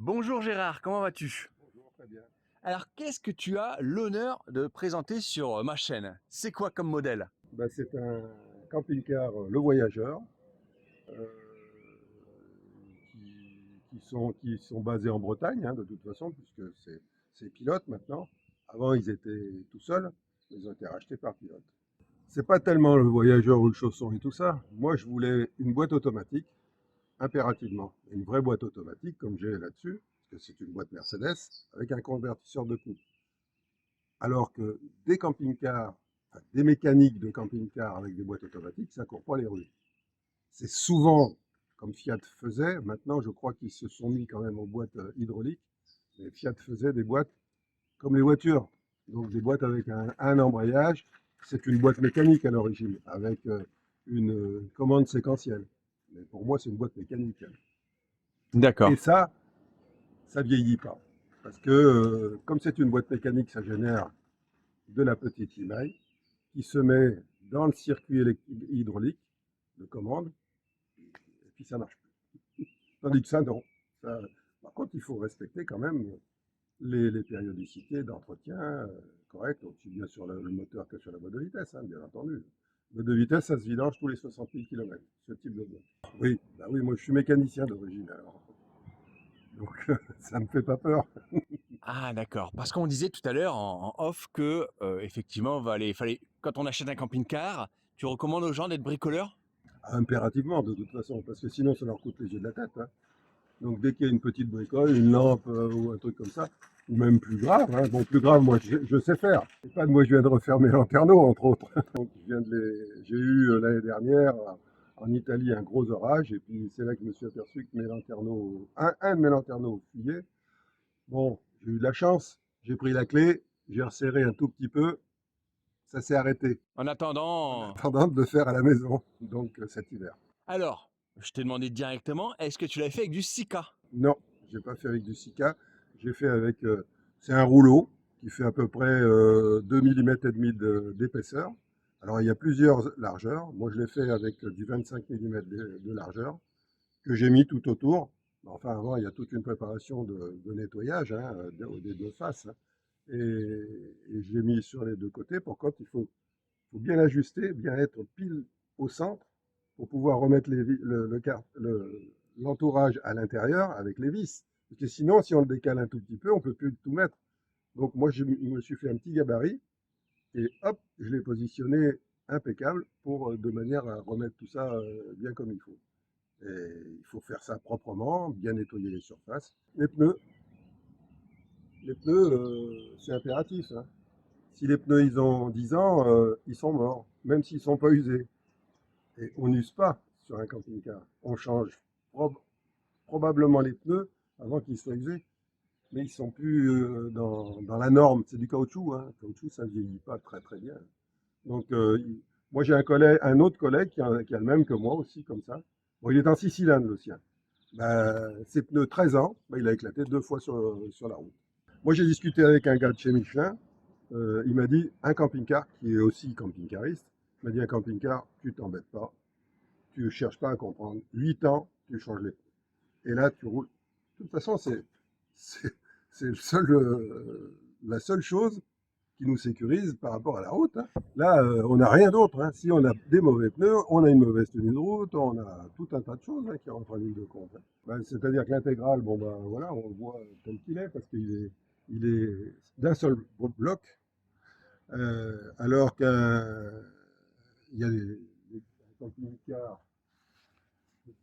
Bonjour Gérard, comment vas-tu? Bonjour, très bien. Alors, qu'est-ce que tu as l'honneur de présenter sur ma chaîne? C'est quoi comme modèle? C'est un camping-car Le Voyageur euh, qui sont basés en Bretagne, hein, de toute façon, puisque c'est Pilote maintenant. Avant, ils étaient tout seuls, mais ils ont été rachetés par Pilote. C'est pas tellement le Voyageur ou le Chausson et tout ça. Moi, je voulais une boîte automatique, impérativement. Une vraie boîte automatique, comme j'ai là-dessus, parce que c'est une boîte Mercedes, avec un convertisseur de couple. Alors que des camping-cars, enfin, des mécaniques de camping-car avec des boîtes automatiques, ça ne court pas les rues. C'est souvent comme Fiat faisait. Maintenant, je crois qu'ils se sont mis quand même aux boîtes hydrauliques. Mais Fiat faisait des boîtes comme les voitures. Donc des boîtes avec un embrayage. C'est une boîte mécanique à l'origine, avec une commande séquentielle. Mais pour moi, c'est une boîte mécanique. Et D'accord. ça vieillit pas. Parce que comme c'est une boîte mécanique, ça génère de la petite limaille qui se met dans le circuit hydraulique de commande, et puis ça marche plus. Tandis que ça, non. Ça, par contre, il faut respecter quand même les périodicités d'entretien correctes, aussi bien sur le moteur que sur la boîte de vitesse, hein, bien entendu. La boîte de vitesse, ça se vidange tous les 60 000 km, ce type de boîte. Oui, bah oui, moi je suis mécanicien d'origine, alors. Donc ça me fait pas peur. Ah d'accord, parce qu'on disait tout à l'heure en off que effectivement, quand on achète un camping-car, tu recommandes aux gens d'être bricoleurs? Impérativement, de toute façon, parce que sinon ça leur coûte les yeux de la tête, hein. Donc dès qu'il y a une petite bricole, une lampe ou un truc comme ça, ou même plus grave, hein. Bon, plus grave, moi je sais faire. Et pas de moi, je viens de refaire mes lanterneaux, entre autres. Donc j'ai eu l'année dernière en Italie un gros orage, et puis c'est là que je me suis aperçu que mes lanterneaux, un de mes lanterneaux fuyait. Bon, j'ai eu de la chance, j'ai pris la clé, j'ai resserré un tout petit peu, ça s'est arrêté, En en attendant, attendant de le faire à la maison, donc cet hiver. alors, je t'ai demandé directement, est-ce que tu l'as fait avec du Sika? Non, j'ai pas fait avec du Sika. J'ai fait avec. C'est un rouleau qui fait à peu près 2 mm et demi d'épaisseur. Alors il y a plusieurs largeurs. Moi je l'ai fait avec du 25 mm de largeur que j'ai mis tout autour. Enfin avant il y a toute une préparation de nettoyage, hein, des deux faces, hein. Et je l'ai mis sur les deux côtés pour quand faut bien ajuster, bien être pile au centre pour pouvoir remettre l'entourage à l'intérieur avec les vis. Parce que sinon, si on le décale un tout petit peu, on ne peut plus tout mettre. Donc moi, je me suis fait un petit gabarit et hop, je l'ai positionné impeccable de manière à remettre tout ça bien comme il faut. Et il faut faire ça proprement, bien nettoyer les surfaces. Les pneus, c'est impératif, hein. Si les pneus ils ont 10 ans, ils sont morts, même s'ils ne sont pas usés. Et on n'use pas sur un camping-car. On change prob- probablement les pneus avant qu'ils soient usés, mais ils sont plus dans la norme. C'est du caoutchouc, hein. Le caoutchouc, ça ne vieillit pas très très bien. Donc, moi j'ai un autre collègue qui a le même que moi aussi, comme ça. Bon, il est en 6 cylindres le sien. Ses pneus 13 ans, il a éclaté 2 fois sur la route. Moi j'ai discuté avec un gars de chez Michelin. Il m'a dit un camping-car qui est aussi camping-cariste. Il m'a dit un camping-car, tu t'embêtes pas, tu ne cherches pas à comprendre. 8 ans, tu changes les pneus. Et là, tu roules. De toute façon, c'est, c'est la seule chose qui nous sécurise par rapport à la route, hein. Là, on n'a rien d'autre, hein. Si on a des mauvais pneus, on a une mauvaise tenue de route, on a tout un tas de choses, hein, qui rentrent en ligne de compte, hein. C'est-à-dire que l'intégrale, bon, voilà, on le voit tel qu'il est, parce qu'il est d'un seul bloc, alors qu'il y a les camping-cars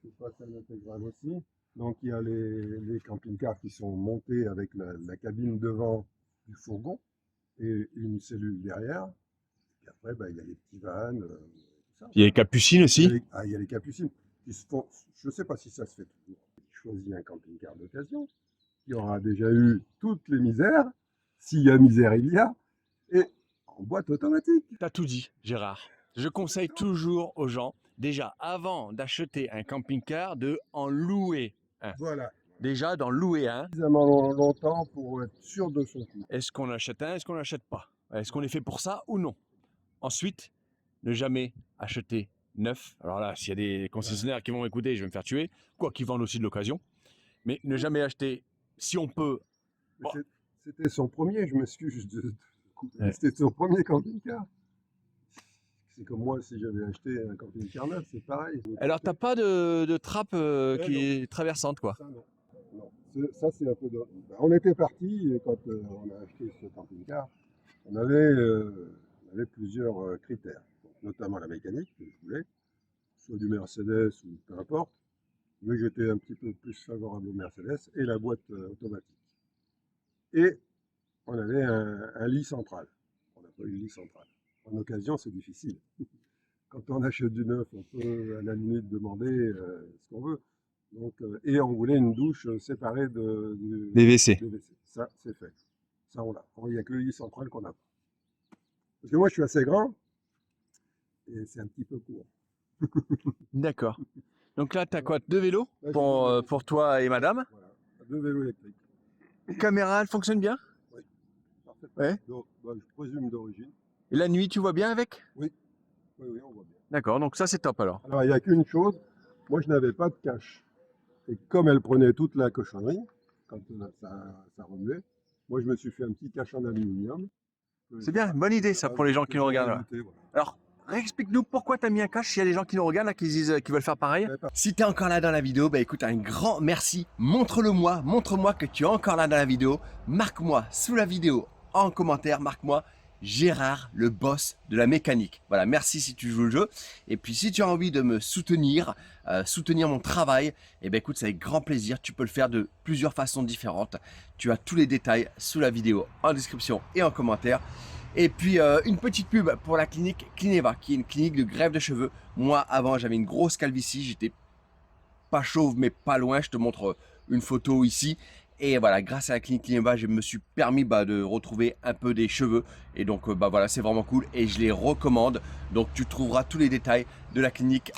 c'est pas ça l'intégrale aussi. Donc il y a les camping-cars qui sont montés avec la cabine devant du fourgon et une cellule derrière. Et après, il y a les petits vannes, tout ça, Il y a les voilà. capucines aussi. Il y a les capucines qui se font. Je ne sais pas si ça se fait toujours. Choisis un camping-car d'occasion qui aura déjà eu toutes les misères, s'il y a misère, il y a, et en boîte automatique. T'as tout dit, Gérard. Je conseille toujours aux gens, déjà avant d'acheter un camping-car, de en louer un. Voilà. Déjà d'en louer un. Suffisamment longtemps pour être sûr de son coup. Est-ce qu'on achète un, est-ce qu'on n'achète pas? Est-ce qu'on est fait pour ça ou non? Ensuite, ne jamais acheter neuf. Alors là, s'il y a des concessionnaires qui vont m'écouter, je vais me faire tuer. Quoi qu'ils vendent aussi de l'occasion. Mais ne jamais acheter si on peut. Mais Bon. C'était son premier, je m'excuse de couper. Ouais. C'était son premier camping-car. C'est comme moi si j'avais acheté un camping-car neuf, c'est pareil. Alors, t'as pas de trappe qui non. est traversante, quoi. Ça, non. Non. Ça, c'est un peu de... Ben, on était parti quand on a acheté ce camping-car. On avait plusieurs critères, donc, notamment la mécanique que je voulais, soit du Mercedes ou peu importe, mais j'étais un petit peu plus favorable au Mercedes et la boîte automatique. Et on avait un lit central. On n'a pas eu le lit central. En occasion, c'est difficile. Quand on achète du neuf, on peut à la limite demander ce qu'on veut. Donc, et on voulait une douche séparée Des WC. des WC. Ça, c'est fait. Ça, on l'a. Il n'y a que le lit central qu'on a. Parce que moi, je suis assez grand et c'est un petit peu court. D'accord. Donc là, t'as quoi? 2 vélos Là, j'ai pour toi et madame. Voilà. 2 vélos électriques. Caméra, elle fonctionne bien? Oui, parfaitement. Ouais. Donc, bah, je présume d'origine. Et la nuit, tu vois bien avec? Oui, oui, on voit bien. D'accord, donc ça, c'est top alors. Alors, il n'y a qu'une chose. Moi, je n'avais pas de cache. Et comme elle prenait toute la cochonnerie, quand ça remuait, moi, je me suis fait un petit cache en aluminium. C'est bien, bonne idée ça pour les gens qui nous regardent. Là. Rajouté, voilà. Alors, explique-nous pourquoi tu as mis un cache s'il y a des gens qui nous regardent, là, qui disent qu'ils veulent faire pareil. Si tu es encore là dans la vidéo, bah écoute, un grand merci. Montre-le-moi, montre-moi que tu es encore là dans la vidéo. Marque-moi sous la vidéo en commentaire, marque-moi Gérard, le boss de la mécanique. Voilà, merci si tu joues le jeu. Et puis si tu as envie de me soutenir, soutenir mon travail, eh ben écoute, c'est avec grand plaisir. Tu peux le faire de plusieurs façons différentes. Tu as tous les détails sous la vidéo, en description et en commentaire. Et puis une petite pub pour la clinique Clineva, qui est une clinique de greffe de cheveux. Moi, avant, j'avais une grosse calvitie. J'étais pas chauve, mais pas loin. Je te montre une photo ici. Et voilà, grâce à la clinique Clineva, je me suis permis de retrouver un peu des cheveux. Et donc, voilà, c'est vraiment cool. Et je les recommande. Donc, tu trouveras tous les détails de la clinique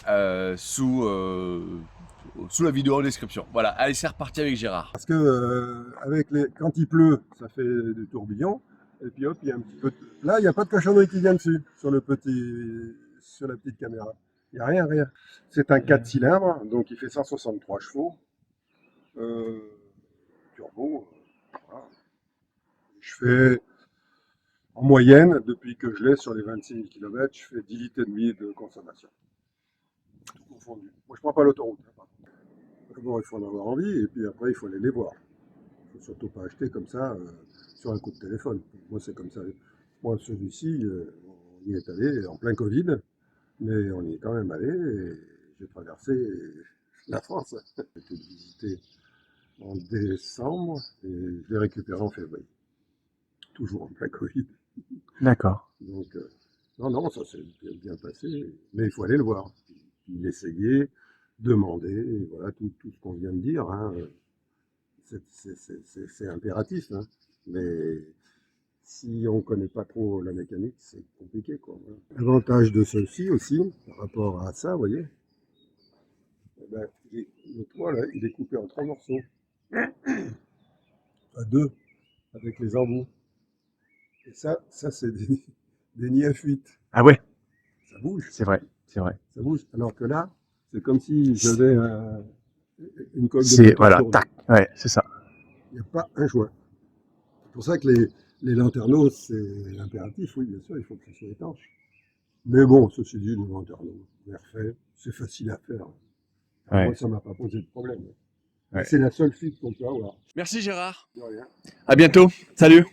sous la vidéo en description. Voilà, allez, c'est reparti avec Gérard. Parce que quand il pleut, ça fait du tourbillon. Et puis hop, il y a un petit peu. Là, il n'y a pas de cochonnerie qui vient dessus sur la petite caméra. Il n'y a rien, rien. C'est un 4 cylindres, donc il fait 163 chevaux. Turbo. Voilà. Je fais en moyenne, depuis que je l'ai sur les 26 000 km, je fais 10 litres et demi de consommation. Tout confondu. Moi, je prends pas l'autoroute. D'abord, il faut en avoir envie, et puis après, il faut aller les voir. Il ne faut surtout pas acheter comme ça sur un coup de téléphone. Moi, c'est comme ça. Moi, celui-ci, on y est allé en plein Covid, mais on y est quand même allé, et j'ai traversé la France. J'ai été visité en décembre, et je l'ai récupéré en février. Toujours en plein Covid. D'accord. Donc, non, ça s'est bien passé, mais il faut aller le voir. Puis l'essayer, demander, et voilà, tout ce qu'on vient de dire. Hein, c'est impératif, hein, mais si on ne connaît pas trop la mécanique, c'est compliqué, quoi. L'avantage de ceci aussi, par rapport à ça, vous voyez, eh ben, le toit, là, il est coupé en 3 morceaux. À 2, avec les embouts. Et ça c'est des nids à fuite. Ah ouais, Ça bouge. c'est vrai, c'est vrai. Ça bouge. Alors que là, c'est comme si j'avais une colle de C'est, béton voilà, tournée. tac, ouais, c'est ça. Il n'y a pas un joint. C'est pour ça que les lanterneaux, c'est impératif. Oui, bien sûr, il faut que ça soit étanche. Mais bon, ceci dit, les lanterneaux, bien fait, c'est facile à faire. Ouais. Moi, ça ne m'a pas posé de problème. Ouais. C'est la seule fuite qu'on peut avoir. Merci Gérard. De rien. À bientôt. Salut.